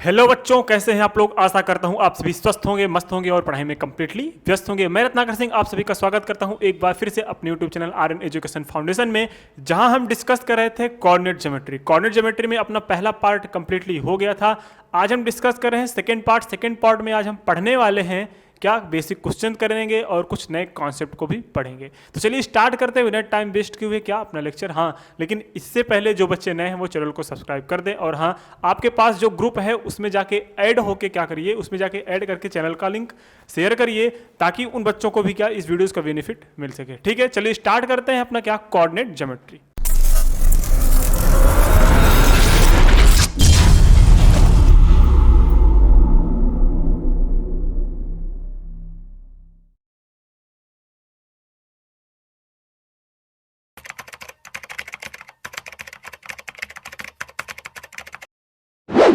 Hello बच्चों, कैसे हैं आप लोग। आशा करता हूं आप सभी स्वस्थ होंगे, मस्त होंगे और पढ़ाई में कंप्लीटली व्यस्त होंगे। मैं रत्नाकर सिंह आप सभी का स्वागत करता हूं एक बार फिर से अपने YouTube channel Aryan education foundation में, जहां हम डिस्कस कर रहे थे कोऑर्डिनेट ज्योमेट्री। कोऑर्डिनेट ज्योमेट्री में अपना पहला पार्ट कंप्लीटली हो गया था। आज हम डिस्कस कर रहे हैं सेकेंड पार्ट। सेकेंड पार्ट में आज हम पढ़ने वाले हैं क्या, बेसिक क्वेश्चन करेंगे और कुछ नए कॉन्सेप्ट को भी पढ़ेंगे। तो चलिए स्टार्ट करते हैं बिना टाइम वेस्ट किए हुए क्या अपना लेक्चर। हाँ, लेकिन इससे पहले जो बच्चे नए हैं वो चैनल को सब्सक्राइब कर दें, और हाँ, आपके पास जो ग्रुप है उसमें जाके ऐड होके क्या करिए, उसमें जाके ऐड करके चैनल का लिंक शेयर करिए, ताकि उन बच्चों को भी क्या इस वीडियोस का बेनिफिट मिल सके। ठीक है, चलिए स्टार्ट करते हैं अपना क्या कोऑर्डिनेट ज्योमेट्री।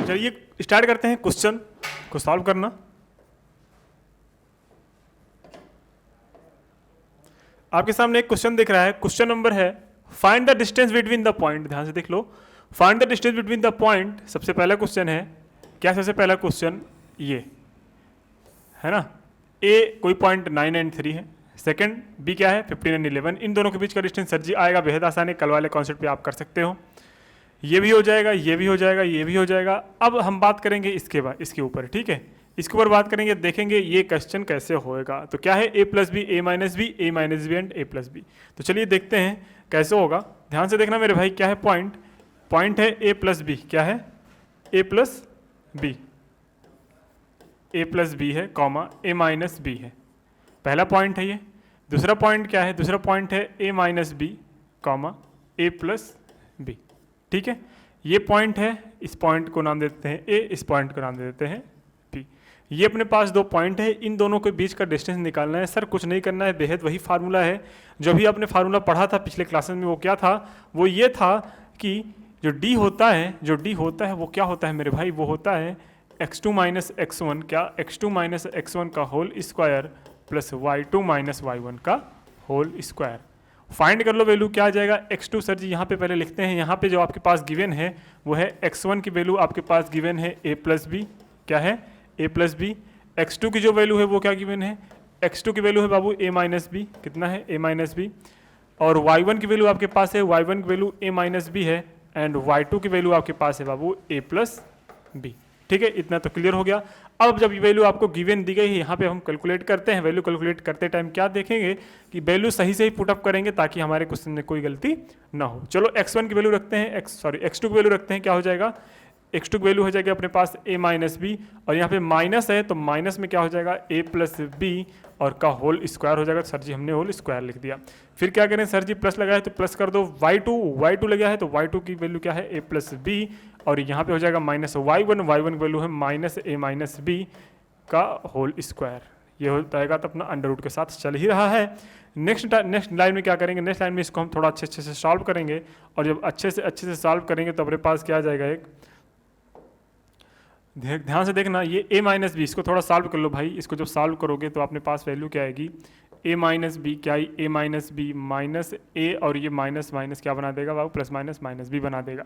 चलिए स्टार्ट करते हैं क्वेश्चन को सॉल्व करना। आपके सामने एक क्वेश्चन दिख रहा है। क्वेश्चन नंबर है find the distance between the point. ध्यान से देख लो, find the distance between the point सबसे पहला क्वेश्चन है। क्या सबसे पहला क्वेश्चन ये है ना, ए कोई पॉइंट 9 एंड 3 है, सेकंड बी क्या है 15 एंड 11। इन दोनों के बीच का डिस्टेंस सर जी आएगा, बेहद आसान है, कल वाले कॉन्सेप्ट पे आप कर सकते हो। ये भी हो जाएगा, ये भी हो जाएगा, ये भी हो जाएगा। अब हम बात करेंगे इसके बाद, इसके ऊपर, ठीक है, इसके ऊपर बात करेंगे, देखेंगे ये क्वेश्चन कैसे होएगा। तो क्या है A plus B, A minus B, A minus B and A plus B. तो चलिए देखते हैं कैसे होगा। ध्यान से देखना मेरे भाई, क्या है पॉइंट, पॉइंट है ए प्लस बी। क्या है A plus B, A plus B है कॉमा ए माइनस बी है, पहला पॉइंट है ये। दूसरा पॉइंट क्या है, दूसरा पॉइंट है ए माइनस बी कॉमा ए प्लस बी। ठीक है, ये पॉइंट है, इस पॉइंट को नाम दे देते हैं ए, इस पॉइंट को नाम दे देते हैं बी। ये अपने पास दो पॉइंट है, इन दोनों के बीच का डिस्टेंस निकालना है। सर कुछ नहीं करना है, बेहद वही फार्मूला है जो भी आपने फार्मूला पढ़ा था पिछले क्लासेस में। वो क्या था, वो ये था कि जो डी होता है, जो डी होता है वो क्या होता है मेरे भाई, वो होता है x2 माइनस x1, क्या x2 माइनस x1 का whole square plus y2 minus y1 का होल स्क्वायर। फाइंड कर लो वैल्यू, क्या आ जाएगा x2। सर जी यहाँ पे पहले लिखते हैं, यहाँ पे जो आपके पास गिवन है वो है x1 की वैल्यू आपके पास गिवन है a प्लस बी, क्या है a प्लस बी। x2 की जो वैल्यू है वो क्या गिवन है, x2 की वैल्यू है बाबू a माइनस बी, कितना है a माइनस बी। और y1 की वैल्यू आपके पास है, y1 की वैल्यू a माइनस बी है, एंड y2 की वैल्यू आपके पास है बाबू a प्लस बी। ठीक है, इतना तो क्लियर हो गया। अब जब ये वैल्यू आपको गिवन दी गई है, यहाँ पे हम कैलकुलेट करते हैं। वैल्यू कैलकुलेट करते टाइम क्या देखेंगे कि वैल्यू सही से ही पुटअप करेंगे, ताकि हमारे क्वेश्चन में कोई गलती ना हो। चलो x1 की वैल्यू रखते हैं, x2 की वैल्यू रखते हैं, क्या हो जाएगा, x2 की वैल्यू हो जाएगी अपने पास a माइनस बी, और यहाँ पे माइनस है तो माइनस में क्या हो जाएगा a प्लस बी और का होल स्क्वायर हो जाएगा। सर जी हमने होल स्क्वायर लिख दिया। फिर क्या करें सर जी, प्लस लगा है तो प्लस कर दो, y2 लगा है तो y2 की वैल्यू क्या है a प्लस बी, और यहाँ पे हो जाएगा माइनस y1 की वैल्यू है माइनस a माइनस बी का होल स्क्वायर। ये हो जाएगा तो अपना अंडर रूट के साथ चल ही रहा है। नेक्स्ट लाइन में क्या करेंगे, नेक्स्ट लाइन में इसको हम थोड़ा अच्छे से सॉल्व करेंगे, और जब अच्छे से सॉल्व करेंगे तो अपने पास क्या आ जाएगा, एक ध्यान से देखना, ये a माइनस बी, इसको थोड़ा सॉल्व कर लो भाई। इसको जब सॉल्व करोगे तो अपने पास वैल्यू क्या आएगी, a माइनस बी, क्या आई a minus B minus a, और ये माइनस माइनस क्या बना देगा बाबू, प्लस माइनस माइनस बी बना देगा।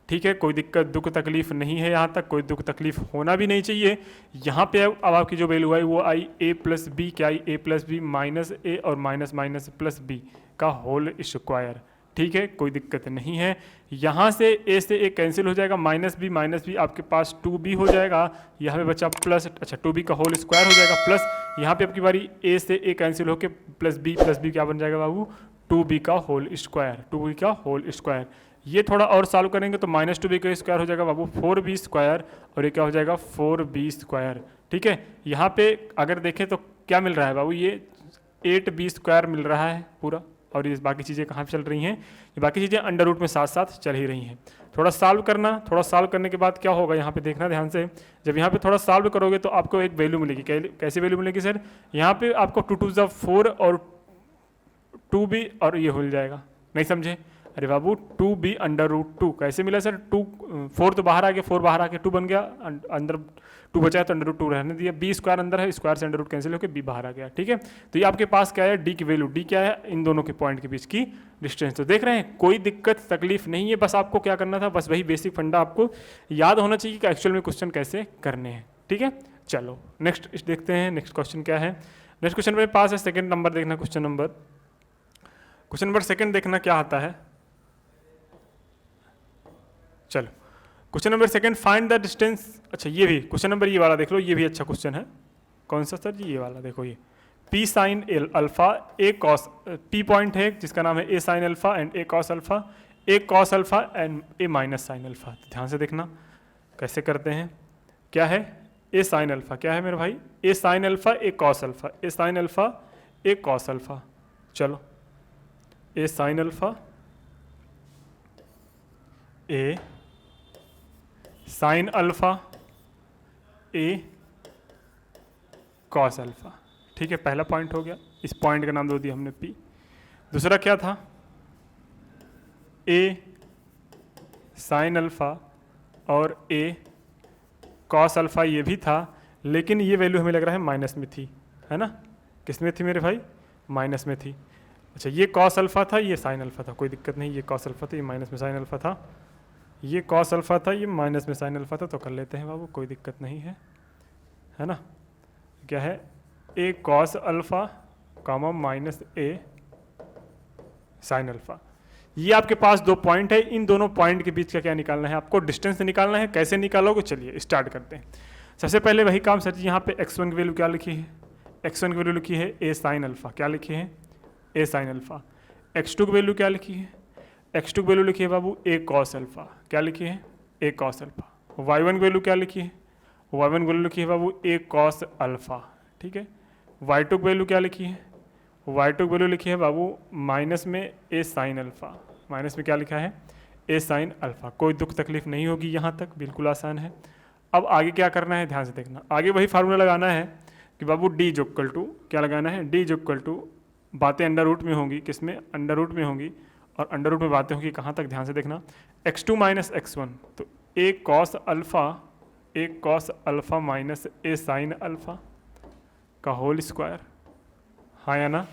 ठीक है, कोई दिक्कत दुख तकलीफ नहीं है, यहाँ तक कोई दुख तकलीफ होना भी नहीं चाहिए। यहाँ पे अब आपकी जो वैल्यू आई वो आई a प्लस बी, क्या आई a plus B minus a और माइनस माइनस प्लस बी का होल स्क्वायर। ठीक है, कोई दिक्कत नहीं है। यहाँ से a से a कैंसिल हो जाएगा, माइनस बी आपके पास 2b हो जाएगा, यहाँ पे बचा प्लस, अच्छा 2b का होल स्क्वायर हो जाएगा, प्लस यहाँ पे आपकी बारी a से a कैंसिल होकर प्लस b क्या बन जाएगा बाबू, 2b का होल स्क्वायर, 2b का होल स्क्वायर। ये थोड़ा और सॉल्व करेंगे तो माइनस 2b का स्क्वायर हो जाएगा बाबू 4b स्क्वायर, और ये क्या हो जाएगा 4b स्क्वायर। ठीक है, यहाँ पे अगर देखें तो क्या मिल रहा है बाबू, ये 8b स्क्वायर मिल रहा है पूरा, और ये बाकी चीज़ें कहाँ पे चल रही हैं, ये बाकी चीज़ें अंडर रूट में साथ साथ चल ही रही हैं। थोड़ा सॉल्व करना, थोड़ा सॉल्व करने के बाद क्या होगा, यहाँ पे देखना ध्यान से, जब यहाँ पे थोड़ा सॉल्व करोगे तो आपको एक वैल्यू मिलेगी। कैसी वैल्यू मिलेगी सर, यहाँ पे आपको 2 2 4 और 2b और ये हो जाएगा, नहीं समझे, अरे बाबू 2b√2 कैसे मिला सर? 4 तो बाहर आ गया, 4 बाहर आके 2 बन गया, अंदर 2 बचा तो √2 रहने दिया, b स्क्वायर अंदर है, स्क्वायर से अंडर रूट कैंसिल होकर b बाहर आ गया। ठीक है, तो ये आपके पास क्या है, d की वैल्यू, d क्या है, इन दोनों के पॉइंट के बीच की डिस्टेंस। तो देख रहे हैं कोई दिक्कत तकलीफ नहीं है, बस आपको क्या करना था, बस वही बेसिक फंडा आपको याद होना चाहिए कि एक्चुअल में क्वेश्चन कैसे करने हैं। ठीक है, चलो नेक्स्ट देखते हैं, नेक्स्ट क्वेश्चन क्या है। नेक्स्ट क्वेश्चन मेरे पास है, सेकंड नंबर देखना, क्वेश्चन नंबर सेकंड देखना क्या आता है। चलो question number second, find the distance. अच्छा ये भी क्वेश्चन नंबर, ये वाला देख लो, ये भी अच्छा क्वेश्चन है। कौन सा सर जी? ये वाला देखो, ये p साइन अल्फा ए कॉस, p पॉइंट है जिसका नाम है a sine alpha and a cos alpha, a cos alpha and a minus sine alpha. ध्यान से देखना कैसे करते हैं। क्या है? a साइन अल्फा, क्या है मेरे भाई? a sine alpha a cos alpha, a sine alpha a cos alpha. चलो a sine alpha a sine alpha a cos alpha. ठीक है, पहला पॉइंट हो गया, इस पॉइंट का नाम दे दिया हमने p। दूसरा क्या था? a साइन अल्फा और a कॉस अल्फा, ये भी था, लेकिन ये वैल्यू हमें लग रहा है माइनस में थी, है ना? किस में थी मेरे भाई? माइनस में थी। अच्छा ये कॉस अल्फा था, ये साइन अल्फा था, कोई दिक्कत नहीं, ये कॉस अल्फा था, ये माइनस में साइन अल्फा था, ये कॉस अल्फा था, ये माइनस में साइन अल्फा था, तो कर लेते हैं बाबू, कोई दिक्कत नहीं है ना? क्या है? a cos alpha comma minus a sine alpha. ये आपके पास दो पॉइंट है, इन दोनों पॉइंट के बीच का क्या निकालना है आपको? डिस्टेंस निकालना है। कैसे निकालोगे? चलिए स्टार्ट करते हैं। सबसे पहले वही काम सर जी, यहाँ पे x1 की वैल्यू क्या लिखी है? x1 की वैल्यू लिखी है a साइन अल्फा, क्या लिखी है? a sine alpha. x2 की वैल्यू क्या लिखी है? x2 की वैल्यू लिखी है बाबू a कॉस अल्फा, क्या लिखी है? a cos alpha. y1 की वैल्यू क्या लिखी है? y1 की वैल्यू लिखी है बाबू a कॉस अल्फा। ठीक है, y2 की वैल्यू क्या लिखी है? y2 की वैल्यू लिखी है बाबू माइनस में a साइन अल्फा, माइनस में क्या लिखा है? a sine alpha. कोई दुख तकलीफ नहीं होगी यहाँ तक, बिल्कुल आसान है। अब आगे क्या करना है, ध्यान से देखना। आगे वही फार्मूला लगाना है कि बाबू d इक्वल टू क्या लगाना है? d इक्वल टू, बातें अंडर रूट में होंगी, किसमें? अंडर रूट में होंगी, और अंडर रूट में बातें होंगी कहाँ तक? ध्यान से देखना, x2 माइनस x1, तो a cos alpha minus a sine alpha का होल स्क्वायर। हाँ या ना?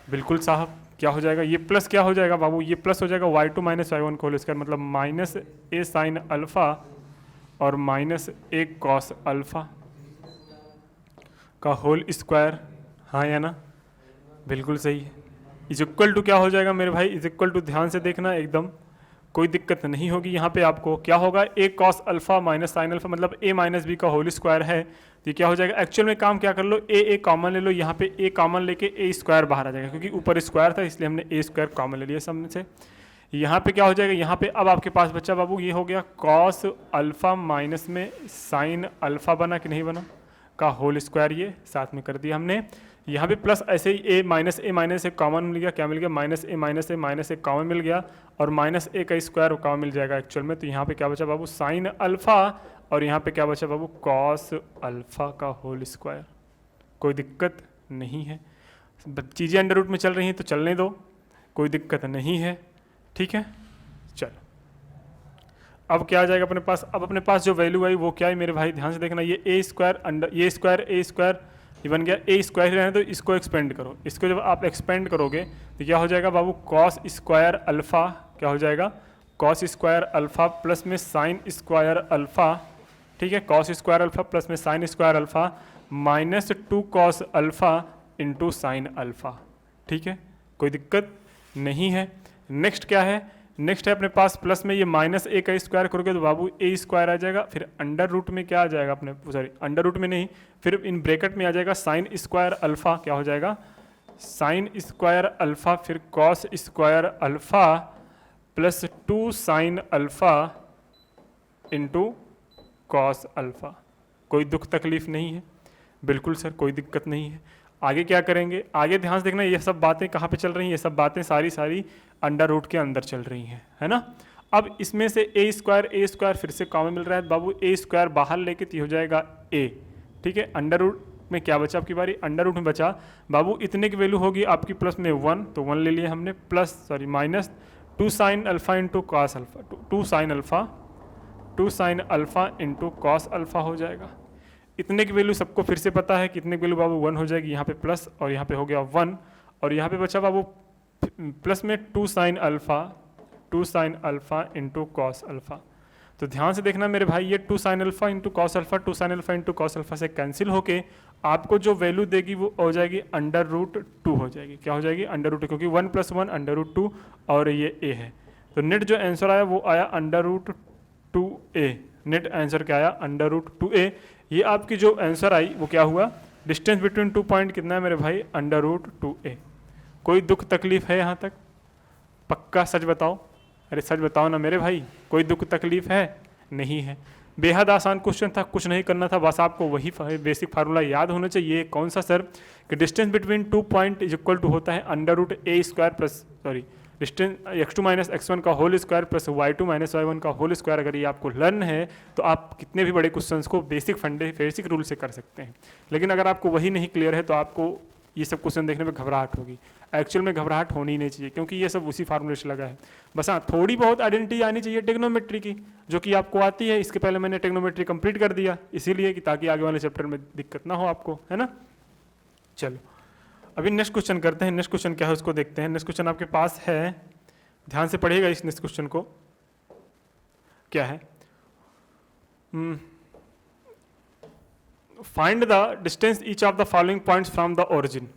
बिल्कुल साहब। क्या हो जाएगा? ये प्लस क्या हो जाएगा बाबू? ये प्लस हो जाएगा y2 माइनस y1 का होल स्क्वायर, मतलब माइनस a साइन अल्फा और माइनस a कॉस अल्फा का होल स्क्वायर। हाँ या ना? बिल्कुल सही है। इज इक्वल टू क्या हो जाएगा मेरे भाई? इज इक्वल टू, ध्यान से देखना एकदम, कोई दिक्कत नहीं होगी यहाँ पे आपको। क्या होगा? a cos alpha minus sine alpha, मतलब a माइनस बी का होल स्क्वायर है, तो ये क्या हो जाएगा? एक्चुअल में काम क्या कर लो, a कॉमन ले लो, यहाँ पे a कॉमन लेके a स्क्वायर बाहर आ जाएगा, क्योंकि ऊपर स्क्वायर था इसलिए हमने a स्क्वायर कॉमन ले लिया सामने से। यहाँ पे क्या हो जाएगा? यहाँ पे अब आपके पास बच्चा बाबू ये हो गया कॉस अल्फा माइनस में साइन अल्फा, बना कि नहीं बना? का होल स्क्वायर, ये साथ में कर दिया हमने। यहाँ पे प्लस ऐसे ही a माइनस ए कॉमन मिल गया, क्या मिल गया? माइनस ए कॉमन मिल गया, और माइनस ए का स्क्वायर कॉमन मिल जाएगा एक्चुअल में। तो यहाँ पे क्या बचा बाबू? साइन अल्फा, और यहाँ पे क्या बचा बाबू? कॉस अल्फा का होल स्क्वायर। कोई दिक्कत नहीं है, चीज़ें अंडर रूट में चल रही हैं तो चलने दो, कोई दिक्कत नहीं है। ठीक है, चलो अब क्या आ जाएगा अपने पास? अब अपने पास जो वैल्यू आई वो क्या है मेरे भाई? ध्यान से देखना, ये a स्क्वायर अंडर ये स्क्वायर ये बन गया a स्क्वायर रहने, तो इसको एक्सपेंड करो। इसको जब आप एक्सपेंड करोगे तो क्या हो जाएगा बाबू? कॉस स्क्वायर अल्फा, क्या हो जाएगा? कॉस स्क्वायर अल्फा प्लस में साइन स्क्वायर अल्फा। ठीक है, कॉस स्क्वायर अल्फा प्लस में sine square alpha minus 2 cos alpha into sine alpha. ठीक है, कोई दिक्कत नहीं है। नेक्स्ट क्या है? नेक्स्ट है अपने पास प्लस में ये माइनस a का स्क्वायर करोगे तो बाबू a स्क्वायर आ जाएगा, फिर अंडर रूट में क्या आ जाएगा अपने, सॉरी अंडर रूट में नहीं, फिर इन ब्रैकेट में आ जाएगा साइन स्क्वायर अल्फा, क्या हो जाएगा? साइन स्क्वायर अल्फा, फिर cos square alpha plus 2 sine alpha into cos alpha. कोई दुख तकलीफ नहीं है? बिल्कुल सर, कोई दिक्कत नहीं है। आगे क्या करेंगे? आगे ध्यान से देखना, ये सब बातें कहाँ पे चल रही हैं? ये सब बातें सारी अंडर रूट के अंदर चल रही हैं, है ना? अब इसमें से a स्क्वायर फिर से कॉमन मिल रहा है बाबू, a स्क्वायर बाहर लेके तो हो जाएगा a। ठीक है, अंडर रूट में क्या बचा आपकी बारी? अंडर रूट में बचा बाबू इतने की वैल्यू होगी आपकी प्लस में 1, तो 1 ले लिया हमने, plus sorry minus 2 sine alpha into cos alpha, 2 sine alpha, 2 sine alpha into cos alpha हो जाएगा। इतने की वैल्यू सबको फिर से पता है, कितने की वैल्यू बाबू 1 हो जाएगी, यहाँ पे प्लस और यहाँ पे हो गया 1, और यहाँ पे बचा बाबू प्लस में 2 sine alpha, 2 sine alpha into cos alpha. तो ध्यान से देखना मेरे भाई, ये 2 sine alpha into cos alpha, 2 sine alpha into cos alpha से कैंसिल होके आपको जो वैल्यू देगी वो हो जाएगी √2 हो जाएगी। क्या हो जाएगी? √2, क्योंकि 1 + 1 √2 और ये a है। तो नेट जो आंसर आया वो आया √2a। नेट आंसर क्या आया? √2a। ये आपकी जो आंसर आई वो क्या हुआ? डिस्टेंस बिटवीन 2 पॉइंट कितना है मेरे भाई? √2a। कोई दुख तकलीफ है यहाँ तक? पक्का सच बताओ, अरे सच बताओ ना मेरे भाई, कोई दुख तकलीफ है? नहीं है। बेहद आसान क्वेश्चन था, कुछ नहीं करना था, बस आपको वही बेसिक फार्मूला याद होना चाहिए। कौन सा सर? कि distance between 2 point is equal to होता है √a² plus sorry distance x2 - x1 का whole square plus y2 - y1 का होल स्क्वायर। अगर ये आपको लर्न है तो आप कितने भी बड़े क्वेश्चंस को बेसिक रूल से कर सकते हैं। लेकिन अगर आपको वही नहीं क्लियर है तो आपको ये सब क्वेश्चन देखने में घबराहट होगी। एक्चुअल में घबराहट होनी ही नहीं चाहिए, क्योंकि ये सब उसी फार्मूले से लगा है। बस हाँ, थोड़ी बहुत आइडेंटिटी आनी चाहिए टेक्नोमेट्री की, जो कि आपको आती है। इसके पहले मैंने टेक्नोमेट्री कंप्लीट कर दिया, इसीलिए कि ताकि आगे वाले चैप्टर में दिक्कत ना हो आपको, है ना। चलो अभी नेक्स्ट क्वेश्चन करते हैं। नेक्स्ट क्वेश्चन क्या है उसको देखते हैं। नेक्स्ट क्वेश्चन आपके पास है, ध्यान से पढ़िएगा इस नेक्स्ट क्वेश्चन को। क्या है? Find the distance each of the following points from the origin.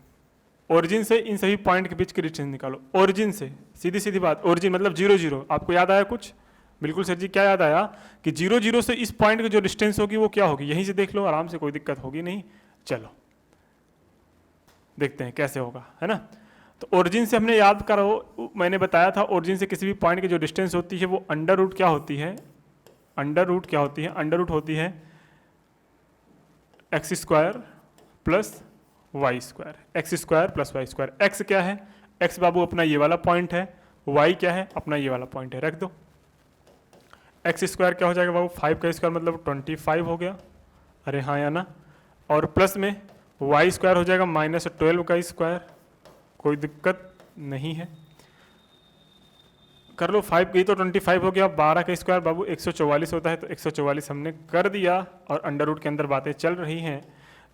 Origin से इन सभी पॉइंट के बीच की डिस्टेंस निकालो। ओरिजिन से, सीधी सीधी बात, ओरिजिन मतलब 0 0। आपको याद आया कुछ? बिल्कुल सर जी, क्या याद आया? कि 0 0 से इस पॉइंट की जो डिस्टेंस होगी वो क्या होगी? यहीं से देख लो आराम से, कोई दिक्कत होगी नहीं। चलो देखते हैं कैसे होगा, है ना। तो ओरिजिन से हमने याद करो, मैंने बताया था ओरिजिन से किसी भी पॉइंट की जो डिस्टेंस होती है वो √, क्या होती है? √, क्या होती है? √, होती है x² plus y², x² plus y²। x क्या है? x बाबू अपना ये वाला पॉइंट है, y क्या है? अपना ये वाला पॉइंट है, रख दो। x² क्या हो जाएगा बाबू? 5 का स्क्वायर मतलब 25 हो गया, अरे हाँ या ना। और प्लस में y² हो जाएगा -12 का स्क्वायर, कोई दिक्कत नहीं है, कर लो। 5 की तो 25 हो गया, 12 का स्क्वायर बाबू 144 होता है, तो 144 हमने कर दिया। और √, के अंदर बातें चल रही हैं,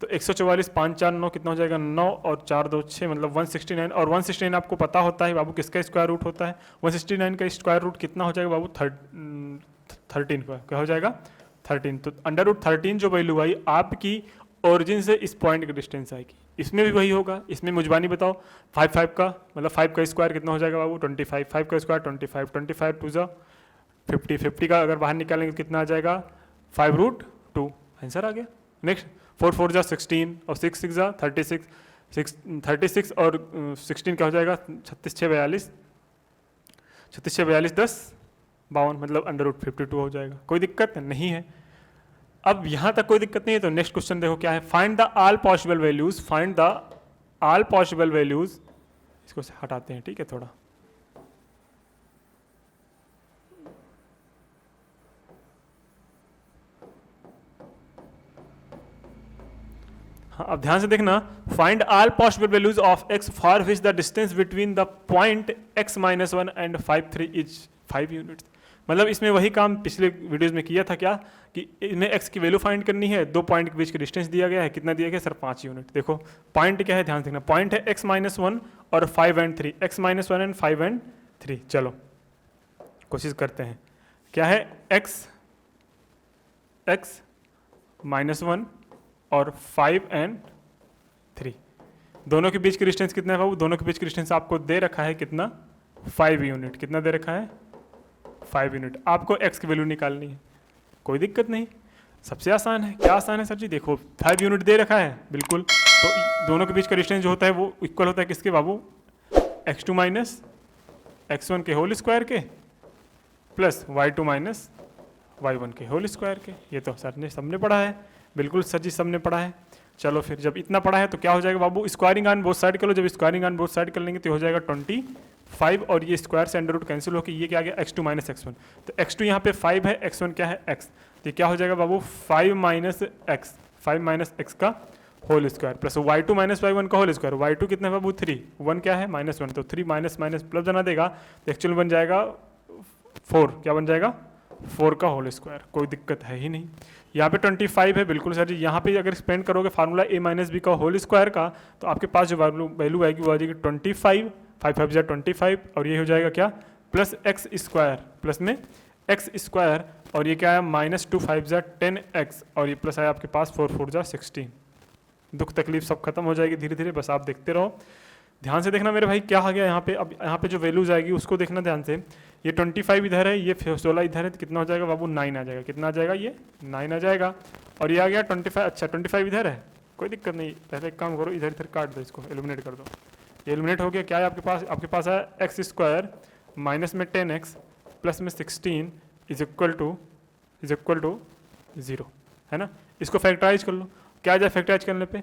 तो 144 5 4 9 कितना हो जाएगा? 9 और 4 2 6 मतलब 169। और 169 आपको पता होता है बाबू किसका स्क्वायर रूट होता है? 169 का स्क्वायर रूट कितना हो जाएगा बाबू? 13 का। क्या हो जाएगा? 13। तो √13 जो वैल्यू आई आपकी ओरिजिन से इस पॉइंट की डिस्टेंस आएगी। इसमें भी वही होगा। इसमें मुझबानी बताओ, 5 का मतलब 5 का स्क्वायर कितना हो जाएगा बाबू? 25। 5 का स्क्वायर 25, 25 2 जा 50, 50 का अगर बाहर निकालेंगे तो कितना आ जाएगा? 5√2। आंसर आ गया। नेक्स्ट 4 4 जा 16 और 6 6 जा 36, 36 और 16 क्या हो जाएगा? 36 6 42, 36 6 42 10 52 मतलब √52 हो जाएगा। कोई दिक्कत नहीं है। अब यहां तक कोई दिक्कत नहीं है, तो नेक्स्ट क्वेश्चन देखो क्या है। Find the all possible values, find the all possible values. इसको हटाते हैं, ठीक है थोड़ा। हाँ, अब ध्यान से देखना। Find all possible values of x for which the distance between the point x - 1 and 5 3 is 5 units. मतलब इसमें वही काम पिछले वीडियोस में किया था, क्या कि इसमें x की वैल्यू फाइंड करनी है। 2 पॉइंट के बीच की डिस्टेंस दिया गया है, कितना दिया गया सर? 5 यूनिट। देखो पॉइंट क्या है, ध्यान से देखना। पॉइंट है x - 1 और 5 and 3, x - 1 एंड 5 and 3। चलो कोशिश करते हैं। क्या है? x -1 और 5 and 3, दोनों के बीच की डिस्टेंस कितना है बाबू? दोनों के बीच की डिस्टेंस आपको दे रखा है कितना? 5 यूनिट। कितना दे रखा है? 5 यूनिट। आपको x की वैल्यू निकालनी है, कोई दिक्कत नहीं, सबसे आसान है। क्या आसान है सर जी? देखो 5 यूनिट दे रखा है, बिल्कुल। तो दोनों के बीच का डिस्टेंस जो होता है वो इक्वल होता है किसके बाबू? x2 - x1 के होल स्क्वायर के प्लस y2 - y1 के होल स्क्वायर के। ये तो सर ने सबने पढ़ा है, बिल्कुल सर जी सबने पढ़ा है। चलो फिर जब इतना पढ़ा है तो क्या हो जाएगा बाबू? स्क्वायरिंग ऑन बोथ साइड कर लो। जब स्क्वायरिंग ऑन बोथ साइड कर लेंगे तो हो जाएगा 25 और ये स्क्वायर से √, कैंसिल होकर ये क्या आ गया? x2 - x1। तो x2 यहाँ पे 5 है, x1 क्या है? x। तो क्या हो जाएगा बाबू? 5 - x, 5 - x का whole square plus y2 minus y1 का होल स्क्वायर। y2 कितना है बाबू 3, 1 क्या है -1, तो 3 माइनस माइनस प्लस बना देगा तो एक्चुअल बन जाएगा 4, क्या बन जाएगा 4 का होल स्क्वायर। कोई दिक्कत है ही नहीं। यहाँ पे 25 है, बिल्कुल सर जी। यहाँ पे अगर एक्सपेंड करोगे फार्मूला a माइनस बी का होल स्क्वायर का, तो आपके पास जो वैल्यू आएगी वो आ जाएगी 25, 5 5 25, और ये हो जाएगा क्या प्लस एक्स स्क्वायर, प्लस में एक्स स्क्वायर, और ये क्या है -2 5 10x, और ये प्लस आया आपके पास 4 4 16। दुख तकलीफ सब खत्म हो जाएगी धीरे धीरे, बस आप देखते रहो। ध्यान से देखना मेरे भाई क्या आ गया यहाँ पे। अब यहाँ पे जो वैल्यूज आएगी उसको देखना ध्यान से। ये 25 इधर है, ये 16 इधर है, तो कितना हो जाएगा बाबू 9 आ जाएगा। कितना आ जाएगा ये 9 आ जाएगा। और ये आ गया 25, अच्छा 25 इधर है, कोई दिक्कत नहीं। पहले एक काम करो, इधर इधर काट दो, इसको एलिमिनेट कर दो। ये एलिमिनेट हो गया। क्या है आपके पास है एक्स स्क्वायर माइनस में 10x प्लस में 16 इज इक्वल टू 0, है ना। इसको फैक्टराइज कर लो। क्या आ जाए फैक्टराइज करने पे,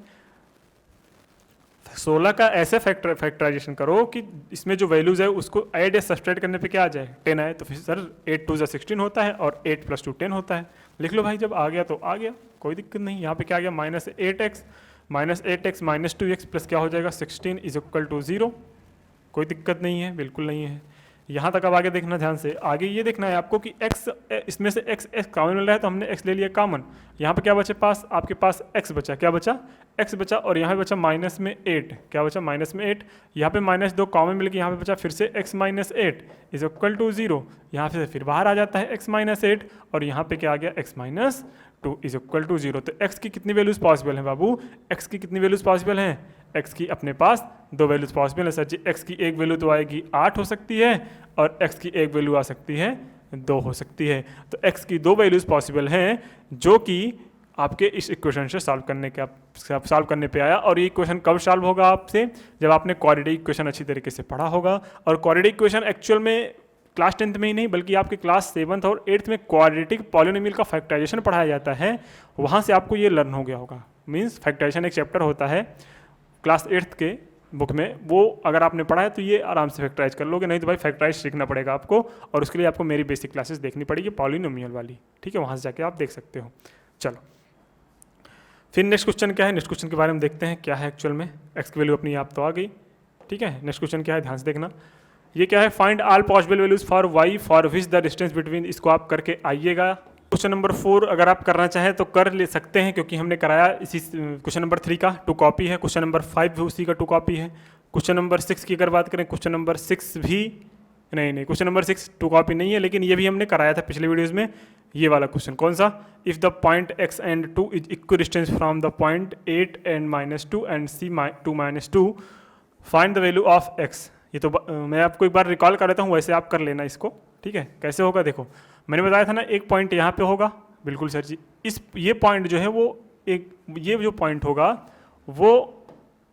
16 का ऐसे फैक्टराइजेशन करो कि इसमें जो वैल्यूज है उसको ऐड या सब्सट्रैक्ट करने पे क्या आ जाए 10 आए, तो फिर सर 8 2 16 होता है और 8 + 2 10 होता है। लिख लो भाई, जब आ गया तो आ गया, कोई दिक्कत नहीं। यहाँ पे क्या आ गया -8x -2x प्लस क्या हो जाएगा 16 इज इक्वल टू 0। कोई दिक्कत नहीं है, बिल्कुल नहीं है। यहाँ तक अब आगे देखना ध्यान से। आगे ये देखना है आपको कि x, इसमें से x कॉमन मिल रहा है तो हमने x ले लिया कॉमन। यहाँ पे क्या बचे पास, आपके पास x बचा, क्या बचा x बचा, और यहाँ पे बचा -8, क्या बचा -8। यहाँ पे -2 कॉमन मिल गया, यहाँ पे बचा फिर से x -8 इज इक्वल टू 0। यहाँ से फिर बाहर आ जाता है x -8, और यहाँ पे क्या आ गया x -2 इज इक्वल टू 0। तो x की कितनी वैल्यूज पॉसिबल हैं बाबू, x की कितनी वैल्यूज पॉसिबल हैं, x की अपने पास 2 वैल्यूज पॉसिबल है सर जी। x की एक वैल्यू तो आएगी 8 हो सकती है, और x की एक वैल्यू आ सकती है 2 हो सकती है। तो x की 2 वैल्यूज पॉसिबल हैं, जो कि आपके इस इक्वेशन से सॉल्व करने पे आया। और ये इक्वेशन कब सॉल्व होगा आपसे, जब आपने क्वाड्रेटिक इक्वेशन अच्छी तरीके से पढ़ा होगा। और क्वाड्रेटिक इक्वेशन एक्चुअल में क्लास 10th में ही नहीं बल्कि आपके क्लास 7th और 8th में क्वाड्रेटिक पॉलिनोमियल का फैक्टराइजेशन पढ़ाया जाता है, वहाँ से आपको ये लर्न हो गया होगा। मीन्स फैक्टराइजेशन एक चैप्टर होता है क्लास 8th के बुक में, वो अगर आपने पढ़ा है तो ये आराम से फैक्टराइज कर लोगे, नहीं तो भाई फैक्टराइज सीखना पड़ेगा आपको, और उसके लिए आपको मेरी बेसिक क्लासेस देखनी पड़ेगी पॉलिनोमियल वाली, ठीक है, वहाँ से जाके आप देख सकते हो। चलो फिर नेक्स्ट क्वेश्चन क्या है, नेक्स्ट क्वेश्चन के बारे में देखते हैं क्या है एक्चुअल में। एक्स की वैल्यू अपनी आप तो आ गई, ठीक है। नेक्स्ट क्वेश्चन क्या है, ध्यान से देखना। ये क्या है, find all possible values for y for which the distance between, इसको आप करके आइएगा। क्वेश्चन नंबर 4 अगर आप करना चाहें तो कर ले सकते हैं, क्योंकि हमने कराया इसी क्वेश्चन नंबर 3 का 2 कॉपी है, क्वेश्चन नंबर 5 भी उसी का 2 कॉपी है। क्वेश्चन नंबर 6 की अगर बात करें, क्वेश्चन नंबर 6 भी नहीं, क्वेश्चन नंबर 6 2 कॉपी नहीं है, लेकिन ये भी हमने कराया था पिछले वीडियोज में। ये वाला क्वेश्चन कौन सा, if the point x and 2 is equal distance from the point 8 and -2 and c 2 -2 find the value of x। ये तो मैं आपको एक बार रिकॉल कर देता हूँ, वैसे आप कर लेना इसको, ठीक है। कैसे होगा देखो, मैंने बताया था ना एक पॉइंट यहाँ पे होगा, बिल्कुल सर जी। ये पॉइंट जो है वो ये जो पॉइंट होगा वो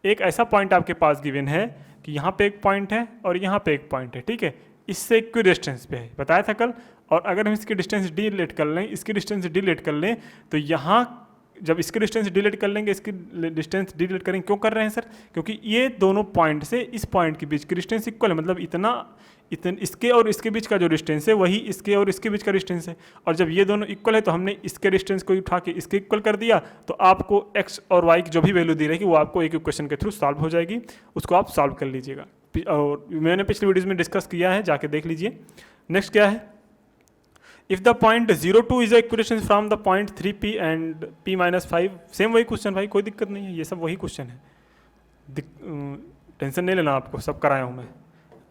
एक ऐसा पॉइंट आपके पास गिवन है कि यहाँ पे एक पॉइंट है और यहाँ पे एक पॉइंट है, ठीक है। इससे इक्वल डिस्टेंस पे है, बताया था कल। और अगर हम इसकी डिस्टेंस डिलीट कर लें, इसकी डिस्टेंस डिलीट कर लें, तो यहाँ जब इसकी डिस्टेंस डिलीट कर लेंगे, इसकी डिस्टेंस डिलीट करेंगे, क्यों कर रहे हैं सर, क्योंकि ये दोनों पॉइंट से इस पॉइंट के बीच की डिस्टेंस इक्वल है, मतलब इतना इसके और इसके बीच का जो डिस्टेंस है वही इसके और इसके बीच का डिस्टेंस है। और जब ये दोनों इक्वल है तो हमने इसके डिस्टेंस को उठा के इसके इक्वल कर दिया, तो आपको x और y की जो भी वैल्यू दी रहेगी वो आपको एक इक्वेशन के थ्रू सॉल्व हो जाएगी, उसको आप सॉल्व कर लीजिएगा। और मैंने पिछले वीडियोज़ में डिस्कस किया है, जाके देख लीजिए। नेक्स्ट क्या है, if the point 0 2 is equation from the point 3p and p -5, same वही क्वेश्चन भाई, कोई दिक्कत नहीं है, ये सब वही क्वेश्चन है, टेंशन नहीं लेना आपको, सब कराया हूँ मैं।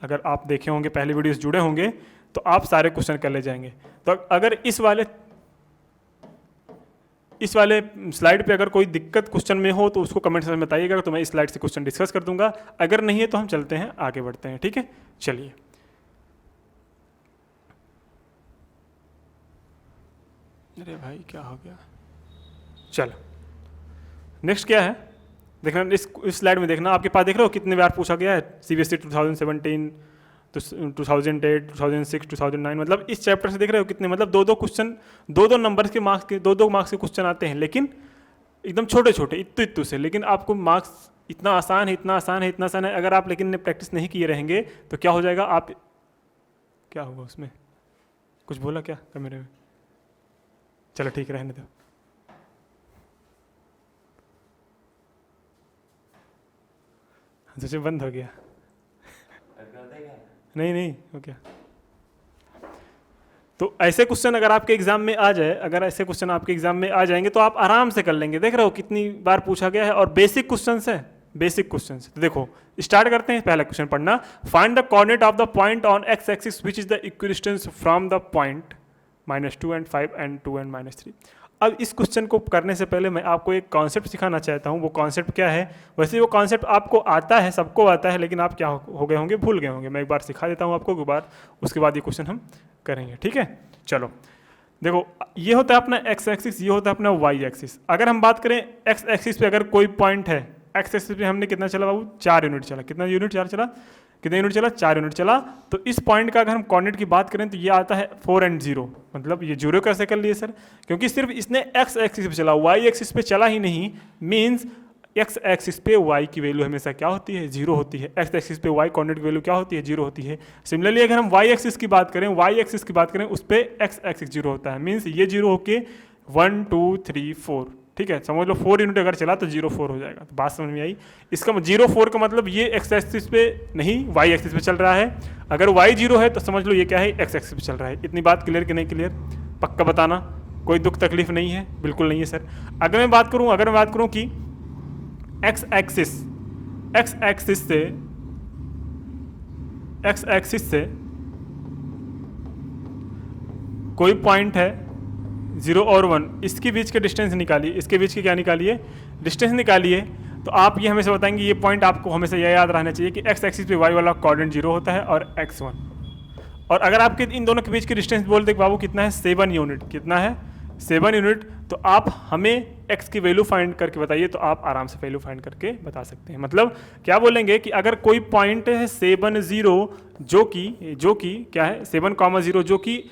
अगर आप देखे होंगे पहले वीडियोस जुड़े होंगे तो आप सारे क्वेश्चन कर ले जाएंगे। तो अगर इस वाले स्लाइड पे अगर कोई दिक्कत क्वेश्चन में हो तो उसको कमेंट में बताइएगा, तो मैं इस स्लाइड से क्वेश्चन डिस्कस कर दूंगा। अगर नहीं है तो हम चलते हैं, आगे बढ़ते हैं, ठीक है। चलिए अरे भाई क्या हो गया, चलो नेक्स्ट क्या है देखना। इस स्लाइड में देखना, आपके पास देख रहे हो कितने बार पूछा गया है, CBSE 2017 तो 2008 2006 2009, मतलब इस चैप्टर से देख रहे हो कितने, मतलब 2-2 क्वेश्चन 2-2 नंबर्स के मार्क्स के 2-2 मार्क्स के क्वेश्चन आते हैं, लेकिन एकदम छोटे छोटे इत्तू से, लेकिन आपको मार्क्स इतना आसान है, इतना आसान है, इतना आसान है। अगर आप लेकिन प्रैक्टिस नहीं किए रहेंगे तो क्या हो जाएगा, आप क्या होगा उसमें, कुछ बोला क्या कैमरे में, चलो ठीक है रहने दो। सोचे बंद हो गया। नहीं नहीं हो गया। तो ऐसे क्वेश्चन अगर आपके एग्जाम में आ जाए, अगर ऐसे क्वेश्चन आपके एग्जाम में आ जाएंगे तो आप आराम से कर लेंगे। देख रहे हो कितनी बार पूछा गया है, और बेसिक क्वेश्चन है, बेसिक क्वेश्चन। तो देखो स्टार्ट करते हैं, पहला क्वेश्चन पढ़ना। Find the coordinate of the point on x axis which is the equidistance from the point -2 and 5 and 2 and -3। अब इस क्वेश्चन को करने से पहले मैं आपको एक कॉन्सेप्ट सिखाना चाहता हूँ। वो कॉन्सेप्ट क्या है? वैसे वो कॉन्सेप्ट आपको आता है, सबको आता है, लेकिन आप क्या हो गए होंगे, भूल गए होंगे। मैं एक बार सिखा देता हूँ आपको, एक बार, उसके बाद ये क्वेश्चन हम करेंगे, ठीक है। चलो देखो, ये होता है अपना एक्स एक्सिस, ये होता है अपना वाई एक्सिस। अगर हम बात करें एक्स एक्सिस पे अगर कोई पॉइंट है, एक्स एक्सिस पे हमने कितना चला बाबू, 4 यूनिट चला। कितना यूनिट 4 चला, कितने यूनिट चला, 4 यूनिट चला। तो इस पॉइंट का अगर हम कोऑर्डिनेट की बात करें तो ये आता है 4 and 0। मतलब ये 0 कैसे कर लिए सर? क्योंकि सिर्फ इसने एक्स एक्सिस पे चला, वाई एक्सिस पे चला ही नहीं। मीन्स एक्स एक्सिस पे वाई की वैल्यू हमेशा क्या होती है, 0 होती है। एक्स एक्सिस पे वाई कोऑर्डिनेट की वैल्यू क्या होती है, 0 होती है। सिमिलरली अगर हम वाई एक्सिस की बात करें, वाई एक्सिस की बात करें, उस पर एक्स एक्सिस 0 होता है। मीन्स ये 0 होके 1 2 3 4, ठीक है, समझ लो 4 यूनिट अगर चला तो 0 4 हो जाएगा। तो बात समझ में आई? इसका 0 4 का मतलब ये एक्स एक्सिस पे नहीं, वाई एक्सिस पे चल रहा है। अगर वाई 0 है तो समझ लो ये क्या है, एक्स एक्सिस पे चल रहा है। इतनी बात क्लियर कि नहीं क्लियर? पक्का बताना, कोई दुख तकलीफ नहीं है? बिल्कुल नहीं है सर। अगर मैं बात करूं कि एक्स एक्सिस से कोई पॉइंट है 0 और 1, इसके बीच के डिस्टेंस निकालिए, इसके बीच की क्या निकालिए, डिस्टेंस निकालिए। तो आप ये हमेशा बताएंगे, ये पॉइंट आपको हमेशा यह याद रहना चाहिए कि एक्स एक्सिस पे वाई वाला कोऑर्डिनेट 0 होता है और x1। और अगर आपके इन दोनों के बीच की डिस्टेंस बोलते बाबू कितना है, 7 यूनिट। कितना है, 7 यूनिट। तो आप हमें x की वैल्यू फाइंड करके बताइए, तो आप आराम से वैल्यू फाइंड करके बता सकते हैं। मतलब क्या बोलेंगे कि अगर कोई पॉइंट है 7 0, जो कि क्या है 7,0, जो कि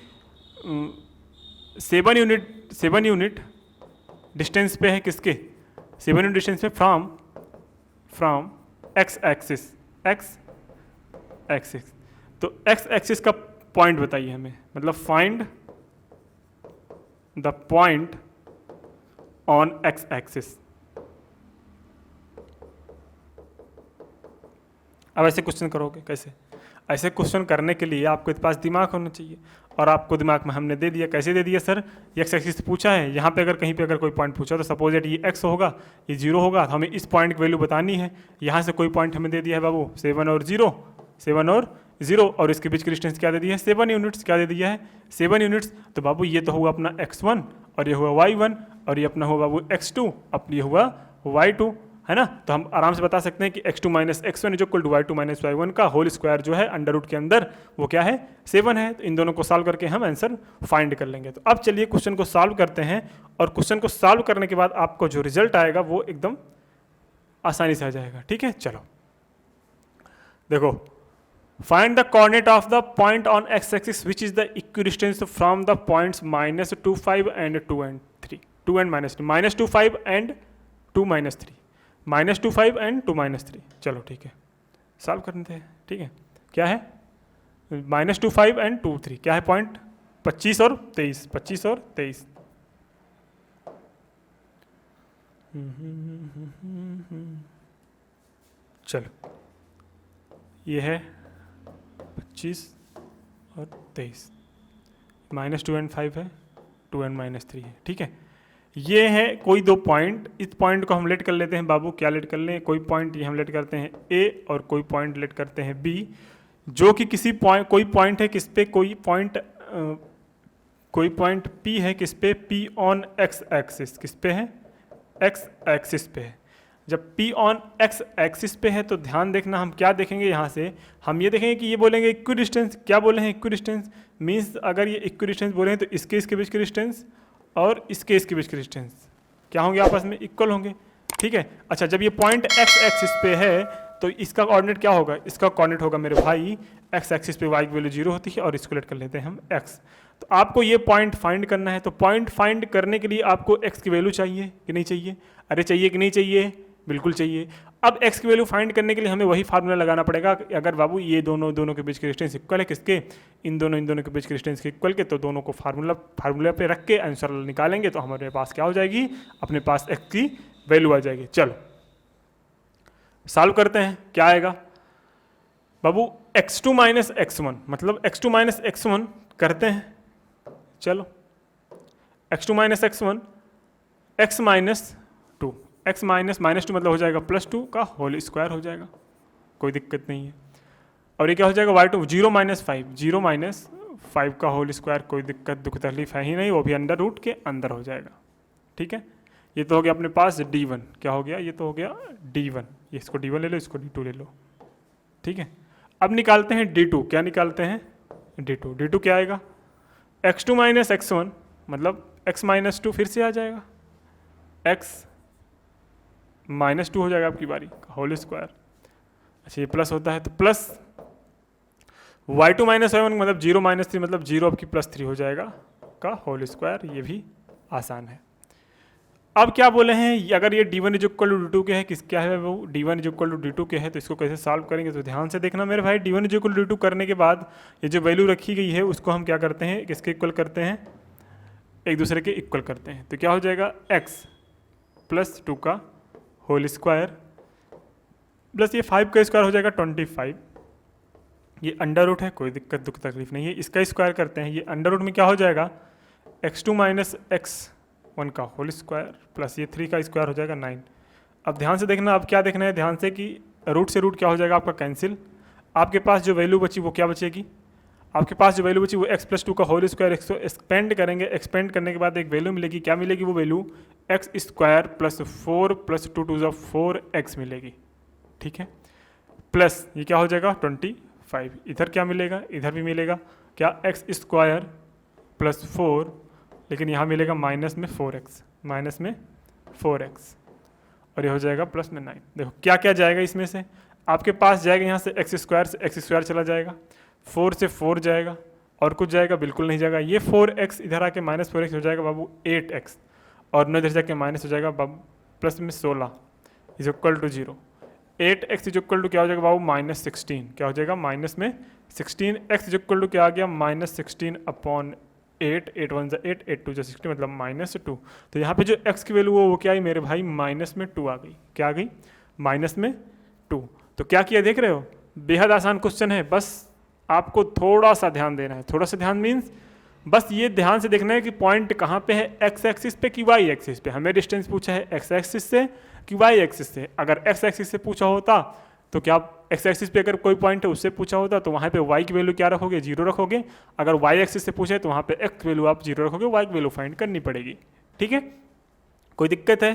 7 यूनिट डिस्टेंस पे है, किसके, 7 यूनिट डिस्टेंस पे फ्रॉम एक्स एक्सिस। तो एक्स एक्सिस का पॉइंट बताइए हमें, मतलब find the point on x axis. अब ऐसे क्वेश्चन करोगे कैसे? ऐसे क्वेश्चन करने के लिए आपके पास दिमाग होना चाहिए, और आपको दिमाग में हमने दे दिया। कैसे दे दिया सर? एक्स एक्सिस पूछा है, यहाँ पे अगर कहीं पे अगर कोई पॉइंट पूछा तो सपोज इट ये एक्स होगा, ये 0 होगा, तो हमें इस पॉइंट की वैल्यू बतानी है। यहाँ से कोई पॉइंट हमें दे दिया है बाबू 7 और 0, और इसके बीच की डिस्टेंस क्या दे दी है, 7 यूनिट्स। क्या दे दिया है, 7 यूनिट्स। तो बाबू ये तो हुआ अपना x1, और ये हुआ y1, और ये अपना हुआ बाबू x2, अब ये हुआ y2, है ना। तो हम आराम से बता सकते हैं कि x2 - x1 = y2 - y1 का होल स्क्वायर जो है अंडर रूट के अंदर, वो क्या है, 7 है। तो इन दोनों को सॉल्व करके हम आंसर फाइंड कर लेंगे। तो अब चलिए क्वेश्चन को सॉल्व करते हैं, और क्वेश्चन को सॉल्व करने के बाद आपको जो रिजल्ट आएगा वो एकदम आसानी से आ जाएगा, ठीक है। चलो देखो, find the coordinate of the point on x axis which is the equidistance from the points -2 5 and 2 and 3, 2 and -2 5 and 2 - 3, -2 5 and 2 - 3। चलो ठीक है, सॉल्व करते हैं, ठीक है। क्या है, -2 5 and 2 3, क्या है पॉइंट, 25 और 23। चलो ये है 25 और 23, -2 and 5 है, 2 and -3 है, ठीक है। ये है कोई दो पॉइंट, इस पॉइंट को हम लेट कर लेते हैं बाबू, क्या लेट कर लें, कोई पॉइंट ये हम लेट करते हैं A, और कोई पॉइंट लेट करते हैं B, जो कि किसी पॉइंट, कोई पॉइंट है किस पे, कोई पॉइंट P है किस पे, P ऑन एक्स एक्सिस, किस पे है, एक्स एक्सिस पे है। जब P ऑन एक्स एक्सिस पे है तो ध्यान देखना, हम क्या देखेंगे यहाँ से, हम ये देखेंगे कि ये बोलेंगे इक्विडिस्टेंस। क्या बोले हैं, इक्विडिस्टेंस। मीन्स अगर ये इक्विडिस्टेंस बोले हैं तो इसके बीच के डिस्टेंस और इसके बीच के डिस्टेंस क्या होंगे, आपस में इक्वल होंगे, ठीक है। अच्छा, जब ये पॉइंट एक्स एक्सिस पे है तो इसका कोऑर्डिनेट क्या होगा, इसका कोऑर्डिनेट होगा मेरे भाई, एक्स एक्सिस पे वाई की वैल्यू 0 होती है, और इसको लेट कर लेते हैं हम एक्स। तो आपको ये पॉइंट फाइंड करना है। तो पॉइंट फाइंड करने के लिए आपको एक्स की वैल्यू चाहिए कि नहीं चाहिए? अरे चाहिए कि नहीं चाहिए? बिल्कुल चाहिए। अब x की वैल्यू फाइंड करने के लिए हमें वही फार्मूला लगाना पड़ेगा कि अगर बाबू ये दोनों के बीच के डिस्टेंस इक्वल है, किसके, इन दोनों के बीच के डिस्टेंस के इक्वल के, तो दोनों को फार्मूला पे रख के आंसर निकालेंगे तो हमारे पास क्या हो जाएगी, अपने पास x की वैल्यू आ जाएगी। चलो सॉल्व करते हैं, क्या आएगा बाबू, x2 माइनस x1, मतलब x2 माइनस x1 करते हैं, चलो x2 minus x1 x minus two, x minus minus two मतलब हो जाएगा +2 का होल स्क्वायर हो जाएगा, कोई दिक्कत नहीं है। और ये क्या हो जाएगा y2 0 माइनस 5, 0 माइनस 5 का होल स्क्वायर, कोई दिक्कत दुख तकलीफ है ही नहीं, वो भी अंडर रूट के अंदर हो जाएगा। ठीक है, ये तो हो गया अपने पास d1, क्या हो गया, ये तो हो गया d1, ये इसको d1 ले लो, इसको d2 ले लो। ठीक है, अब निकालते हैं d2, क्या निकालते हैं d2, d2 क्या आएगा, x2 माइनस x1 मतलब x माइनस 2 फिर से आ जाएगा, x माइनस 2 हो जाएगा आपकी बारी का होल स्क्वायर। अच्छा ये प्लस होता है तो प्लस y2 माइनस y1 मतलब 0 माइनस 3 मतलब 0 आपकी +3 हो जाएगा का होल स्क्वायर, ये भी आसान है। अब क्या बोले हैं, अगर ये d1 is equal to d2 के है, किस क्या है वो d1 is equal to d2 के है, तो इसको कैसे सॉल्व करेंगे, तो ध्यान से देखना मेरे भाई। d1 is equal to d2 करने के बाद ये जो वैल्यू रखी गई है उसको हम क्या करते हैं, किसके इक्वल करते हैं, एक दूसरे के इक्वल करते हैं। तो क्या हो जाएगा x प्लस 2 का होल स्क्वायर प्लस ये 5 का स्क्वायर हो जाएगा 25, ये अंडर रूट है, कोई दिक्कत दुख तकलीफ नहीं है, इसका स्क्वायर करते हैं, ये अंडर रूट में क्या हो जाएगा x2 माइनस x1 का होल स्क्वायर प्लस ये 3 का स्क्वायर हो जाएगा 9। अब ध्यान से देखना, अब क्या देखना है ध्यान से कि रूट से रूट क्या हो जाएगा आपका कैंसिल, आपके पास जो वैल्यू बची वो क्या बचेगी, आपके पास जो वैल्यू बची वो x प्लस 2 का होल स्क्वायर, इसको एक्सपेंड करेंगे, एक्सपेंड करने के बाद एक वैल्यू मिलेगी, क्या मिलेगी वो value x square plus 4 plus 2 two 4x मिलेगी। ठीक है, प्लस ये क्या हो जाएगा 25, इधर क्या मिलेगा, इधर भी मिलेगा क्या x स्क्वायर प्लस 4, लेकिन यहाँ मिलेगा माइनस में 4x, माइनस में 4x, और ये हो जाएगा प्लस में 9। देखो क्या क्या जाएगा इसमें से, आपके पास जाएगा यहाँ से x स्क्वायर से x स्क्वायर चला जाएगा, 4 से 4 जाएगा, और कुछ जाएगा, बिल्कुल नहीं जाएगा, ये 4x इधर आके माइनस 4x हो जाएगा बाबू 8x, और 9 इधर जाके माइनस हो जाएगा बाबू प्लस में 16 is equal to 0, 8x is equal to क्या हो जाएगा बाबू -16, क्या हो जाएगा माइनस में 16, x इज इक्वल टू क्या आ गया -16 अपॉन 8, 8 1 जा 8, 8 2 जा 16 मतलब -2। तो यहाँ पे जो x की वैल्यू वो क्या आई मेरे भाई -2 आ गई, क्या आ गई -2। तो क्या किया देख रहे हो, बेहद आसान क्वेश्चन है, बस आपको थोड़ा सा ध्यान देना है, थोड़ा सा ध्यान मीन्स बस ये ध्यान से देखना है कि पॉइंट कहाँ पे है, x एक्सिस पे कि y एक्सिस पे। हमें डिस्टेंस पूछा है x एक्सिस से कि y एक्सिस से, अगर x एक्सिस से पूछा होता तो क्या x एक्सिस पे अगर कोई पॉइंट है उससे पूछा होता तो वहाँ पे y की वैल्यू क्या रखोगे, 0 रखोगे, अगर y एक्सिस से पूछे तो वहाँ पे x वैल्यू आप 0 रखोगे, y की वैल्यू फाइंड करनी पड़ेगी। ठीक है, कोई दिक्कत है,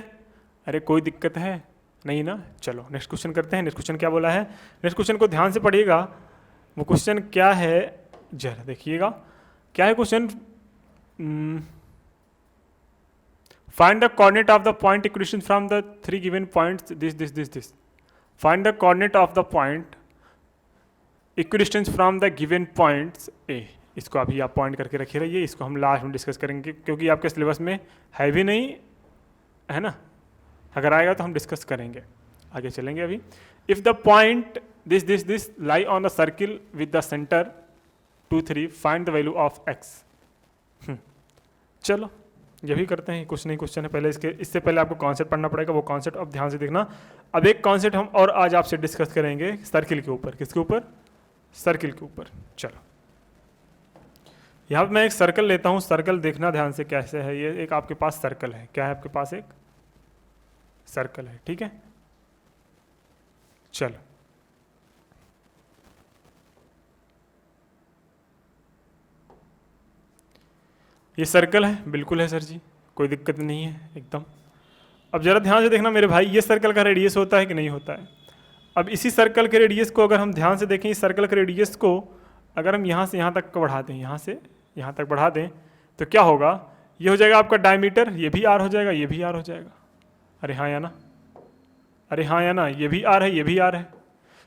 अरे कोई दिक्कत है नहीं ना। चलो नेक्स्ट क्वेश्चन करते हैं। नेक्स्ट क्वेश्चन क्या बोला है, नेक्स्ट क्वेश्चन को ध्यान से पढ़िएगा, वो क्वेश्चन क्या है जरा देखिएगा, क्या है question, find the coordinate of the point equation from the 3 given points this. Find the coordinate of the point equidistance from the given points A। इसको अभी आप पॉइंट करके रखे रहिए, इसको हम लास्ट में डिस्कस करेंगे क्योंकि आपके सिलेबस में है भी नहीं है ना, अगर आएगा तो हम डिस्कस करेंगे, आगे चलेंगे अभी। If the point this lie on the circle with the centre 2 3 find the value of x। चलो ये भी करते हैं, कुछ नहीं क्वेश्चन है, पहले इससे पहले आपको कॉन्सेप्ट पढ़ना पड़ेगा, वो कॉन्सेप्ट अब ध्यान से देखना। अब एक कॉन्सेप्ट हम और आज आपसे डिस्कस करेंगे सर्किल के ऊपर, किसके ऊपर, सर्किल के ऊपर। चलो यहाँ पे मैं एक सर्कल लेता हूँ, सर्कल देखना ध्यान से कैसे है, ये एक आपके पास सर्कल है, क्या है आपके पास एक सर्कल है, ठीक है। चलो ये सर्कल है, बिल्कुल है सर जी, कोई दिक्कत नहीं है एकदम। अब जरा ध्यान से देखना मेरे भाई, ये सर्कल का रेडियस होता है कि नहीं होता है। अब इसी सर्कल के रेडियस को अगर हम ध्यान से देखें, इस सर्कल के रेडियस को अगर हम यहाँ से यहाँ तक बढ़ा दें, यहाँ से यहाँ तक बढ़ा दें तो क्या होगा, ये हो जाएगा आपका डायमीटर, ये भी आर हो जाएगा, ये भी आर हो जाएगा। अरे हाँ या ना, अरे हाँ या ना, ये भी आर है, ये भी आर है,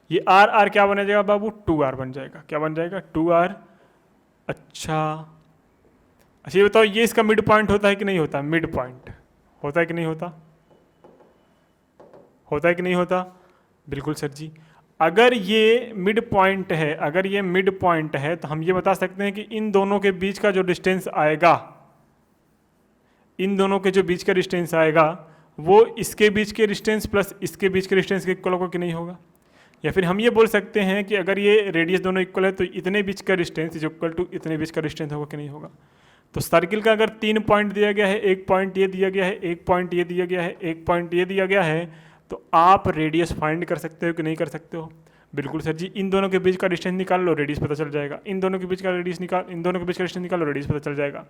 ये आर आर क्या बन जाएगा बाबू, 2r बन जाएगा, क्या बन जाएगा 2r। अच्छा ये बताओ, ये इसका मिड पॉइंट होता है कि नहीं होता, मिड पॉइंट होता है कि नहीं होता, होता है कि नहीं होता, बिल्कुल सर जी। अगर ये मिड पॉइंट है, अगर ये मिड पॉइंट है तो हम ये बता सकते हैं कि इन दोनों के बीच का जो डिस्टेंस आएगा, इन दोनों के जो बीच का डिस्टेंस आएगा वो इसके बीच के डिस्टेंस प्लस इसके बीच के डिस्टेंस के इक्वल होगा कि नहीं होगा। या फिर हम ये बोल सकते हैं कि अगर ये रेडियस दोनों इक्वल है तो इतने बीच का डिस्टेंस इज इक्वल टू इतने बीच का डिस्टेंस होगा कि नहीं होगा। तो सर्किल का अगर 3 पॉइंट दिया गया है, एक पॉइंट ये दिया गया है, एक पॉइंट ये दिया गया है, एक पॉइंट ये दिया गया है, तो आप रेडियस फाइंड कर सकते हो कि नहीं कर सकते हो। बिल्कुल सर जी, इन दोनों के बीच का डिस्टेंस निकाल लो, रेडियस पता चल जाएगा। इन दोनों के बीच का डिस्टेंस निकाल लो, रेडियस पता चल जाएगा।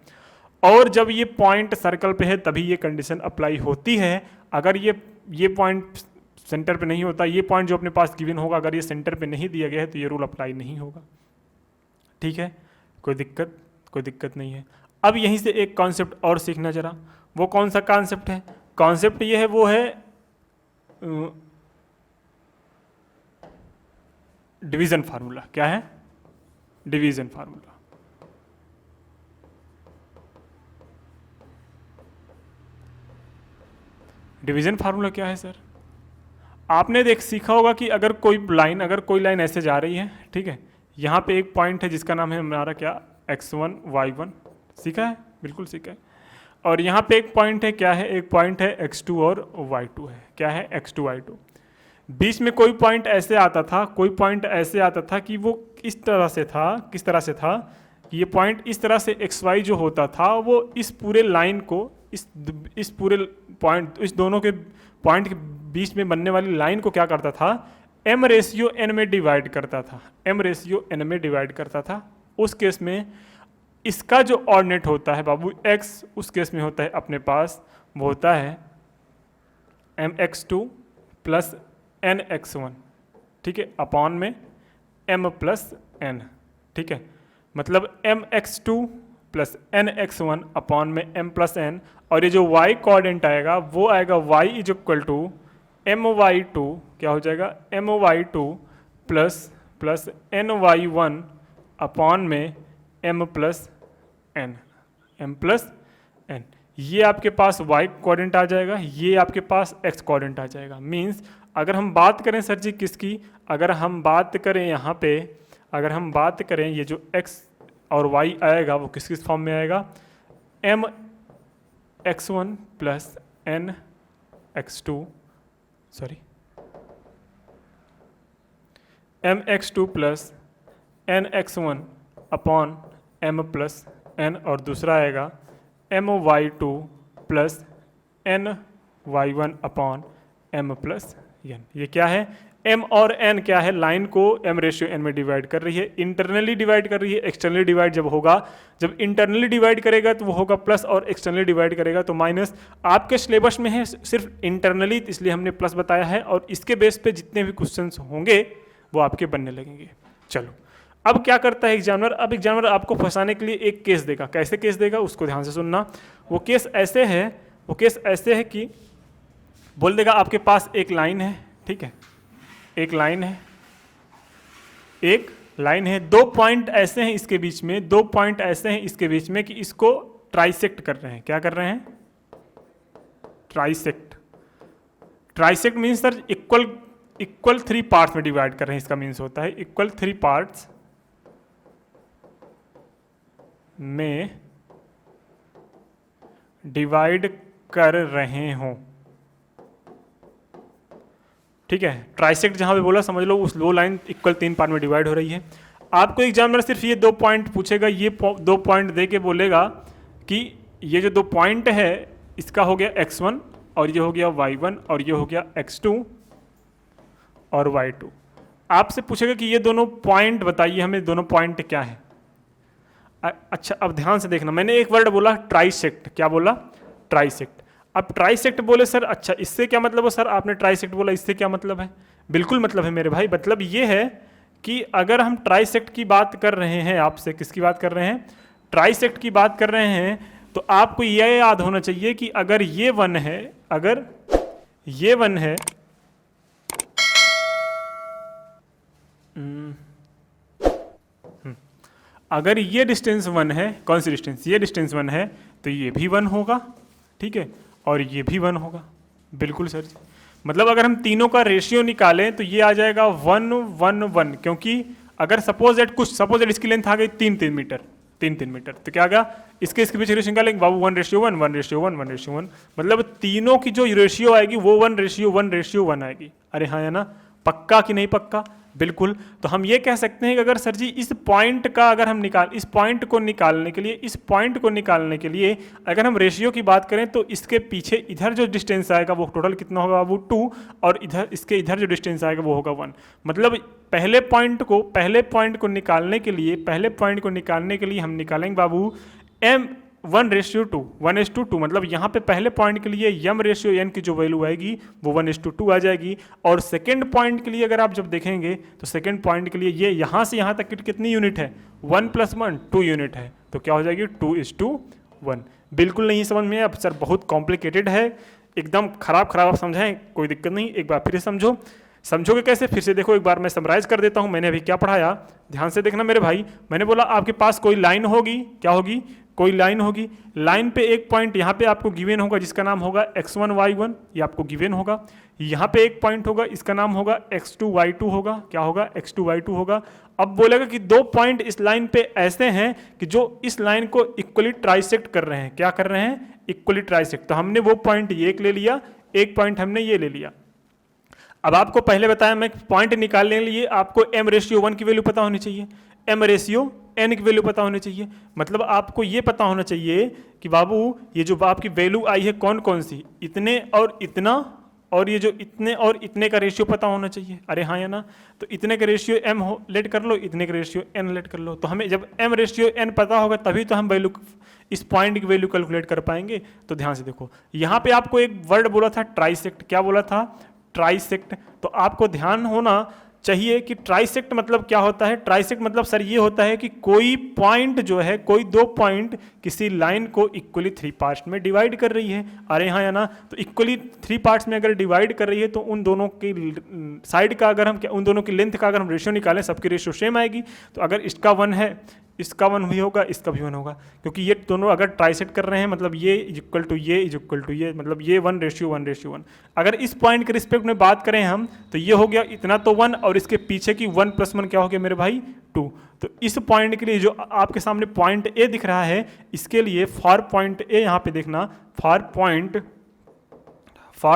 और जब ये पॉइंट सर्कल पे है तभी ये कंडीशन अप्लाई होती है। अगर ये पॉइंट सेंटर पे नहीं होता, ये पॉइंट जो अपने पास गिवन होगा अगर ये सेंटर पे नहीं दिया गया है तो ये रूल अप्लाई नहीं होगा। ठीक है, कोई दिक्कत नहीं है। अब यहीं से एक कॉन्सेप्ट और सीखना जरा। वो कौन सा कॉन्सेप्ट है? कॉन्सेप्ट ये है, वो है डिवीजन फार्मूला। क्या है? Division formula. डिवीजन फार्मूला क्या है सर? आपने सीखा होगा कि अगर कोई लाइन ऐसे जा रही है, ठीक है, यहाँ पे एक पॉइंट है जिसका नाम है हमारा क्या, x1 y1, सीखा है? बिल्कुल सीखा है। और यहाँ पे एक पॉइंट है, क्या है, एक पॉइंट है x2 और y2 है। क्या है? x2 y2। बीच में कोई पॉइंट ऐसे आता था कि वो इस तरह से था, किस तरह से था कि ये पॉइंट इस तरह से xy जो होता था वो इस पूरे लाइन को, इस पूरे पॉइंट, इस दोनों के पॉइंट के बीच में बनने वाली लाइन को क्या करता था, m/n में डिवाइड करता था। m/n में डिवाइड करता था। उस केस में इसका जो ऑर्डिनेट होता है बाबू x, उस केस में होता है अपने पास, वो होता है mx2 प्लस nx1, ठीक है, अपॉन में m प्लस n। ठीक है, मतलब mx2 प्लस nx1 अपॉन में m प्लस n। और ये जो y कोऑर्डिनेट आएगा वो आएगा y is equal to my2, क्या हो जाएगा, my2 प्लस ny1 अपॉन में m प्लस n। ये आपके पास y कोऑर्डिनेट आ जाएगा, ये आपके पास x कोऑर्डिनेट आ जाएगा। मींस अगर हम बात करें सर जी किसकी, अगर हम बात करें यहाँ पे, अगर हम बात करें ये जो x और y आएगा वो किस फॉर्म में आएगा, mx1 plus mx2 plus nx1 upon m plus n, और दूसरा आएगा my2 plus ny1 upon m plus n। ये क्या है, m और n क्या है, लाइन को m/n में डिवाइड कर रही है, इंटरनली डिवाइड कर रही है। एक्सटर्नली डिवाइड जब होगा, जब इंटरनली डिवाइड करेगा तो वो होगा प्लस, और एक्सटर्नली डिवाइड करेगा तो माइनस। आपके सिलेबस में है सिर्फ इंटरनली, इसलिए हमने प्लस बताया है, और इसके बेस पे जितने भी क्वेश्चंस होंगे वो आपके बनने लगेंगे। चलो, अब क्या करता है एग्जामिनर, अब एग्जामिनर आपको फंसाने के लिए एक केस देगा। कैसे केस देगा उसको ध्यान से सुनना। वो केस ऐसे है कि बोल देगा आपके पास एक लाइन है, ठीक है, एक लाइन है, 2 पॉइंट ऐसे हैं इसके बीच में, 2 पॉइंट ऐसे हैं इसके बीच में कि इसको ट्राइसेक्ट कर रहे हैं। क्या कर रहे हैं? Trisect means sir equal 3 parts में डिवाइड कर रहे हैं, इसका मीन्स होता है इक्वल 3 पार्ट्स में डिवाइड कर रहे हों। ठीक है, ट्राइसेक्ट जहां पे बोला समझ लो उस लो लाइन इक्वल 3 पार्ट में डिवाइड हो रही है। आपको एग्जामिनर सिर्फ ये 2 पॉइंट पूछेगा, ये 2 पॉइंट दे के बोलेगा कि ये जो 2 पॉइंट है इसका हो गया x1 और ये हो गया y1 और ये हो गया x2 और y2। आपसे पूछेगा कि ये दोनों पॉइंट बताइए हमें, दोनों पॉइंट क्या है। अच्छा, अब ध्यान से देखना, मैंने एक वर्ड बोला ट्राइसेक्ट। क्या बोला? ट्राइसेक्ट। अब ट्राइसेक्ट बोले सर, अच्छा इससे क्या मतलब है सर, आपने ट्राइसेक्ट बोला, इससे क्या मतलब है? बिल्कुल मतलब है मेरे भाई, मतलब ये है कि अगर हम ट्राइसेक्ट की बात कर रहे हैं, आपसे किसकी बात कर रहे हैं, ट्राइसेक्ट की बात कर रहे हैं, तो आपको यह याद होना चाहिए कि अगर ये 1 है, अगर ये 1 है, अगर ये डिस्टेंस 1 है, कौन सी डिस्टेंस, ये डिस्टेंस 1 है, तो ये भी 1 होगा, ठीक है, और ये भी 1 होगा। बिल्कुल सर जी, मतलब अगर हम तीनों का रेशियो निकालें तो ये आ जाएगा 1 1 1, क्योंकि अगर सपोज दैट इसकी लेंथ आ गई 3 मीटर, 3 मीटर। तो क्या आ गया, इसके बीच रेशियो निकालेंगे बाबू 1:1, 1:1, 1:1, मतलब तीनों की जो रेशियो आएगी वो 1:1 आएगी। अरे हाँ, है ना, पक्का कि नहीं पक्का? बिल्कुल। तो हम ये कह सकते हैं कि अगर सर जी इस पॉइंट का अगर हम इस पॉइंट को निकालने के लिए अगर हम रेशियो की बात करें तो इसके पीछे इधर जो डिस्टेंस आएगा वो टोटल कितना होगा बाबू 2, और इसके इधर जो डिस्टेंस आएगा वो होगा 1। मतलब पहले पॉइंट को निकालने के लिए हम निकालेंगे बाबू m 1:2, मतलब यहाँ पे पहले पॉइंट के लिए m रेशियो n की जो वैल्यू आएगी वो 1:2 आ जाएगी। और सेकेंड पॉइंट के लिए अगर आप जब देखेंगे तो सेकेंड पॉइंट के लिए ये यहाँ से यहाँ तक कितनी यूनिट है, 1 + 1 2 यूनिट है, तो क्या हो जाएगी 2:1। बिल्कुल नहीं समझ में, अब सर बहुत कॉम्प्लिकेटेड है, एकदम खराब आप समझाएं, कोई दिक्कत नहीं, एक बार फिर समझो। समझोगे कैसे, फिर से देखो, एक बार मैं समराइज कर देता हूं मैंने अभी क्या पढ़ाया, ध्यान से देखना मेरे भाई। मैंने बोला आपके पास कोई लाइन होगी, क्या होगी, कोई लाइन होगी, लाइन पे एक पॉइंट यहाँ पे आपको गिवन होगा जिसका नाम होगा x1 y1, ये आपको गिवन होगा। यहाँ पे एक पॉइंट होगा, इसका नाम होगा x2 y2 होगा, क्या होगा, x2 y2 होगा। अब बोलेगा कि दो पॉइंट इस लाइन पे ऐसे हैं कि जो इस लाइन को इक्वली ट्राइसेक्ट कर रहे हैं, क्या कर रहे हैं, इक्वली ट्राइसेक्ट। तो हमने वो पॉइंट ये एक ले लिया, एक पॉइंट हमने ये ले लिया। अब आपको पहले बताया मैं, पॉइंट निकालने के लिए आपको m:1 की वैल्यू पता होनी चाहिए, m:n की वैल्यू पता होनी चाहिए। मतलब आपको ये पता होना चाहिए कि बाबू ये जो आपकी वैल्यू आई है कौन कौन सी, इतने और इतना, और ये जो इतने और इतने का रेशियो पता होना चाहिए। अरे हाँ या ना, तो इतने का रेशियो m हो लेट कर लो, इतने का रेशियो n लेट कर लो। तो हमें जब m:n पता होगा तभी तो हम वैल्यू, इस पॉइंट की वैल्यू कैलकुलेट कर पाएंगे। तो ध्यान से देखो, यहाँ पे आपको एक वर्ड बोला था ट्राइसेक्ट, क्या बोला था, ट्राइसेक्ट। तो आपको ध्यान होना चाहिए कि ट्राइसेक्ट मतलब क्या होता है। ट्राइसेक्ट मतलब सर ये होता है कि कोई पॉइंट जो है, कोई दो पॉइंट किसी लाइन को इक्वली 3 पार्ट्स में डिवाइड कर रही है। अरे हाँ या ना, तो इक्वली 3 पार्ट्स में अगर डिवाइड कर रही है तो उन दोनों की साइड का अगर हम, उन दोनों की लेंथ का अगर हम रेशियो निकालें, सबकी रेशियो सेम आएगी। तो अगर इसका 1 है, इसका 1 भी होगा, इसका भी 1 होगा, क्योंकि ये दोनों अगर ट्राइसेक्ट कर रहे हैं, मतलब ये इक्वल टू ये, मतलब ये 1:1:1। अगर इस पॉइंट के रिस्पेक्ट में बात करें हम, तो ये हो गया इतना तो 1, और इसके पीछे की 1 + 1 क्या हो गया मेरे भाई 2। तो इस पॉइंट के लिए जो आपके सामने पॉइंट ए दिख रहा है, इसके लिए फॉर पॉइंट ए, यहाँ पे देखना, फॉर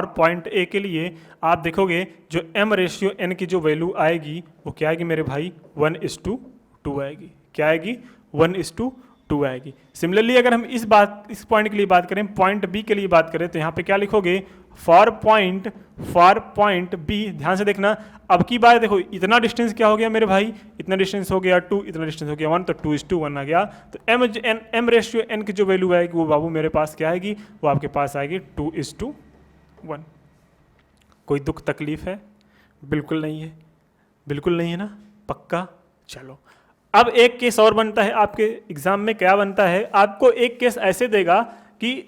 पॉइंट ए के लिए आप देखोगे जो m:n की जो वैल्यू आएगी वो क्या आएगी मेरे भाई, 1:2 आएगी। क्या आएगी, 1:2 आएगी। सिमिलरली अगर हम इस पॉइंट के लिए बात करें, पॉइंट बी के लिए बात करें, तो यहाँ पे क्या लिखोगे, फॉर पॉइंट बी। ध्यान से देखना, अब की बात देखो, इतना डिस्टेंस क्या हो गया मेरे भाई, इतना डिस्टेंस हो गया 2, इतना डिस्टेंस हो गया 1, तो 2:1 आ गया। तो m:n की जो वैल्यू आएगी वो बाबू मेरे पास क्या आएगी, वो आपके पास आएगी 2:1। कोई दुख तकलीफ है? बिल्कुल नहीं है, बिल्कुल नहीं है ना, पक्का। चलो अब एक केस और बनता है आपके एग्जाम में, क्या बनता है, आपको एक केस ऐसे देगा कि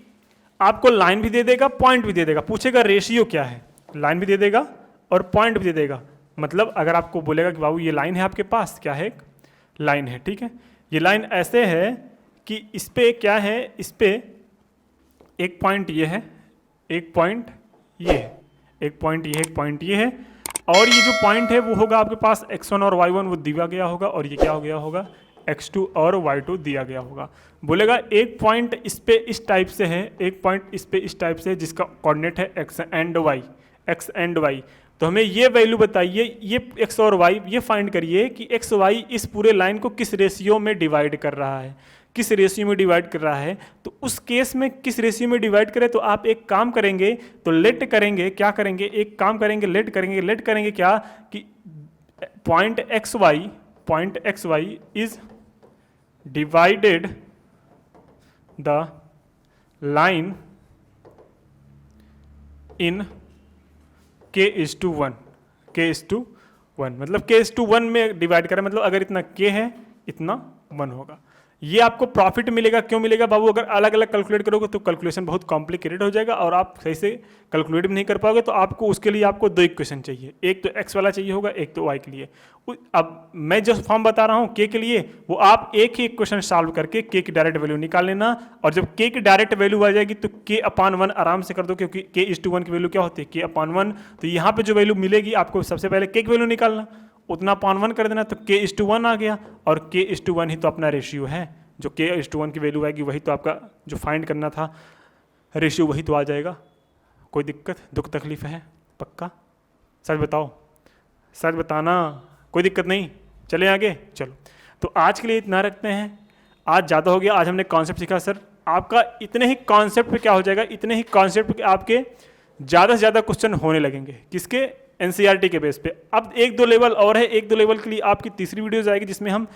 आपको लाइन भी दे देगा, पॉइंट भी दे देगा, पूछेगा रेशियो क्या है, लाइन भी दे देगा और पॉइंट भी दे देगा। मतलब अगर आपको बोलेगा कि बाबू ये लाइन है आपके पास, क्या है, एक लाइन है, ठीक है, ये लाइन ऐसे है कि इस पे क्या है, इस पे एक पॉइंट ये है, एक पॉइंट ये है, एक पॉइंट ये है, एक पॉइंट ये है, और ये जो पॉइंट है वो होगा आपके पास x1 और y1 वो दिया गया होगा, और ये क्या हो गया होगा, x2 और y2 दिया गया होगा। बोलेगा एक पॉइंट इस पे इस टाइप से है, एक पॉइंट इस पे इस टाइप से है जिसका कोऑर्डिनेट है x एंड y। तो हमें ये वैल्यू बताइए, ये x और y ये फाइंड करिए कि x y इस पूरे लाइन को किस रेशियो में डिवाइड कर रहा है, किस रेशियो में डिवाइड कर रहा है। तो उस केस में किस रेशियो में डिवाइड करें, तो आप एक काम करेंगे, तो लेट करेंगे, क्या करेंगे, एक काम करेंगे, लेट करेंगे क्या कि point x y is divided the line in k:1, मतलब k:1 में डिवाइड करें, मतलब अगर इतना k है इतना 1 होगा। ये आपको प्रॉफिट मिलेगा, क्यों मिलेगा बाबू, अगर अलग अलग कैलकुलेट करोगे तो कैलकुलेशन बहुत कॉम्प्लिकेटेड हो जाएगा और आप सही से कैलकुलेट भी नहीं कर पाओगे। तो आपको उसके लिए आपको 2 इक्वेशन चाहिए, एक तो x वाला चाहिए होगा, एक तो y के लिए। अब मैं जो फॉर्म बता रहा हूँ k के लिए, वो आप एक ही इक्वेशन सॉल्व करके k की डायरेक्ट वैल्यू निकाल लेना, और जब k की डायरेक्ट वैल्यू आ जाएगी तो k/1 आराम से कर दो, क्योंकि k:1 की वैल्यू क्या होती है, k/1। तो यहाँ पे जो वैल्यू मिलेगी आपको सबसे पहले k की वैल्यू निकालना, उतना 1 कर देना, तो k:1 आ गया, और k:1 ही तो अपना रेशियो है जो k/1 की वैल्यू आएगी वही तो आपका जो फाइंड करना था रेशियो वही तो आ जाएगा। कोई दिक्कत दुख तकलीफ है? पक्का सच बताओ, सच बताना, कोई दिक्कत नहीं। चले आगे, चलो। तो आज के लिए इतना रखते हैं, आज ज़्यादा हो गया। आज हमने कॉन्सेप्ट सीखा सर, आपका इतने ही कॉन्सेप्ट पे क्या हो जाएगा, इतने ही कॉन्सेप्ट पे आपके ज़्यादा से ज़्यादा क्वेश्चन होने लगेंगे। किसके? एनसीईआरटी के बेस पे। अब 1-2 लेवल और है, 1-2 लेवल के लिए आपकी तीसरी वीडियो आएगी जिसमें हम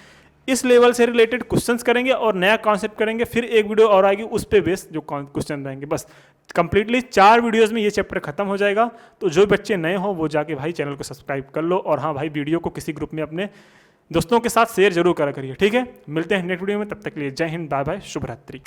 इस लेवल से रिलेटेड क्वेश्चंस करेंगे और नया कॉन्सेप्ट करेंगे। फिर एक वीडियो और आएगी उस पे बेस जो क्वेश्चन रहेंगे। बस कंप्लीटली 4 वीडियोस में ये चैप्टर खत्म हो जाएगा। तो जो बच्चे नए हो वो जाके भाई चैनल को सब्सक्राइब कर लो, और हाँ भाई वीडियो को किसी ग्रुप में अपने दोस्तों के साथ शेयर जरूर करा करिए, ठीक है। मिलते हैं नेक्स्ट वीडियो में, तब तक के लिए जय हिंद, बाय बाय, शुभ रात्रि।